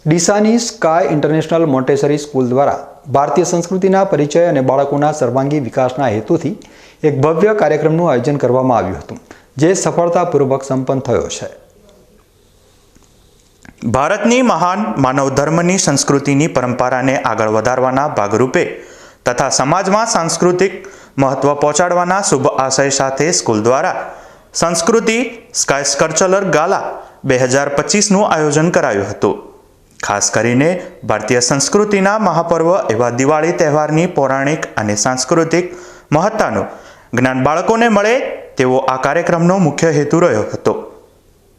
ડીસાની sky international Montessori school દ્વારા ભારતીય સંસ્કૃતિના પરિચય અને બાળકોના સર્વાંગી વિકાસના હેતુથી એક ભવ્ય કાર્યક્રમનું આયોજન કરવામાં આવ્યું હતું, જે સફળતાપૂર્વક સંપન્ન થયો છે। ભારતની મહાન માનવ ધર્મની સંસ્કૃતિની પરંપરાને આગળ વધારવાના ભાગરૂપે તથા સમાજમાં સાંસ્કૃતિક મહત્વ પહોંચાડવાના શુભ આશય સાથે સ્કૂલ દ્વારા સંસ્કૃતિ સ્કાય સ્કલ્પચર ગાલા 2025નું આયોજન કરાયું હતું। ખાસ કરીને ભારતીય સંસ્કૃતિના મહાપર્વ એવા દિવાળી તહેવારની પૌરાણિક અને સાંસ્કૃતિક મહત્તાનું જ્ઞાન બાળકોને મળે તેવો આ કાર્યક્રમનો મુખ્ય હેતુ રહ્યો હતો।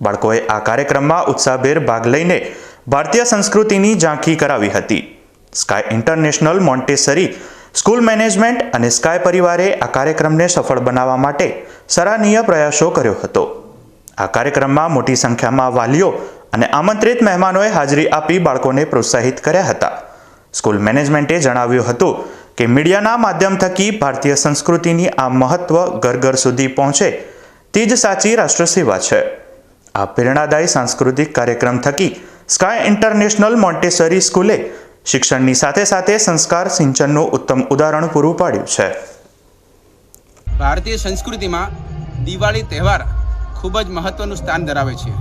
બાળકોએ આ કાર્યક્રમમાં ઉત્સાહભેર ભાગ લઈને ભારતીય સંસ્કૃતિની ઝાંખી કરાવી હતી। Sky international Montessori school management અને સ્કાય પરિવારે આ કાર્યક્રમને સફળ બનાવવા માટે સરાહનીય પ્રયાસો કર્યો હતો। આ કાર્યક્રમમાં મોટી સંખ્યામાં વાલીઓ અને આમંત્રિત મહેમાનોએ હાજરી આપી બાળકોને પ્રોત્સાહિત કર્યા હતા। સ્કૂલ મેનેજમેન્ટે જણાવ્યું હતું કે મીડિયાના માધ્યમ થકી ભારતીય સંસ્કૃતિની આ મહત્વ ઘર ઘર સુધી પહોંચે તે જ સાચી રાષ્ટ્રસેવા છે। આ પ્રેરણાદાયી સાંસ્કૃતિક કાર્યક્રમ થકી સ્કાય ઇન્ટરનેશનલ મોન્ટેસરી સ્કૂલે શિક્ષણની સાથે સાથે સંસ્કાર સિંચનનું ઉત્તમ ઉદાહરણ પૂરું પાડ્યું છે। ભારતીય સંસ્કૃતિમાં દિવાળી તહેવાર ખૂબ જ મહત્વનું સ્થાન ધરાવે છે।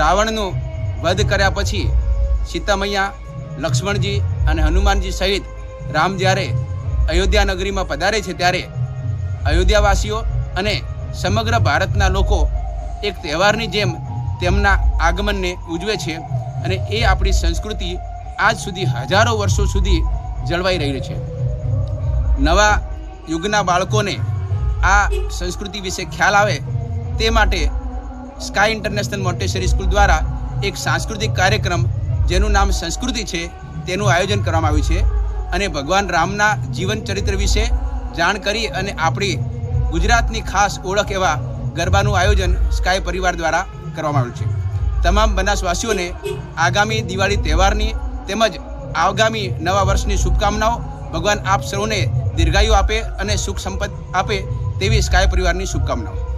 રાવણનું વધ કર્યા પછી સીતા મૈયા, લક્ષ્મણજી અને હનુમાનજી સહિત રામ જ્યારે અયોધ્યા નગરીમાં પધારે છે ત્યારે અયોધ્યાવાસીઓ અને સમગ્ર ભારતના લોકો એક તહેવારની જેમ તેમના આગમનને ઉજવે છે અને એ આપણી સંસ્કૃતિ આજ સુધી હજારો વર્ષો સુધી જળવાઈ રહી છે। નવા યુગના બાળકોને આ સંસ્કૃતિ વિશે ખ્યાલ આવે તે માટે સ્કાય ઇન્ટરનેશનલ મોન્ટેસરી સ્કૂલ દ્વારા એક સાંસ્કૃતિક કાર્યક્રમ જેનું નામ સંસ્કૃતિ છે તેનું આયોજન કરવામાં આવ્યું છે અને ભગવાન રામના જીવન ચરિત્ર વિશે જાણ કરી અને આપણી ગુજરાતની ખાસ ઓળખ એવા ગરબાનું આયોજન સ્કાય પરિવાર દ્વારા કરવામાં આવ્યું છે। તમામ બનાસવાસીઓને આગામી દિવાળી તહેવારની તેમજ આગામી નવા વર્ષની શુભકામનાઓ। ભગવાન આપ સૌને દીર્ઘાયુ આપે અને સુખ સંપત્તિ આપે તેવી સ્કાય પરિવારની શુભકામનાઓ।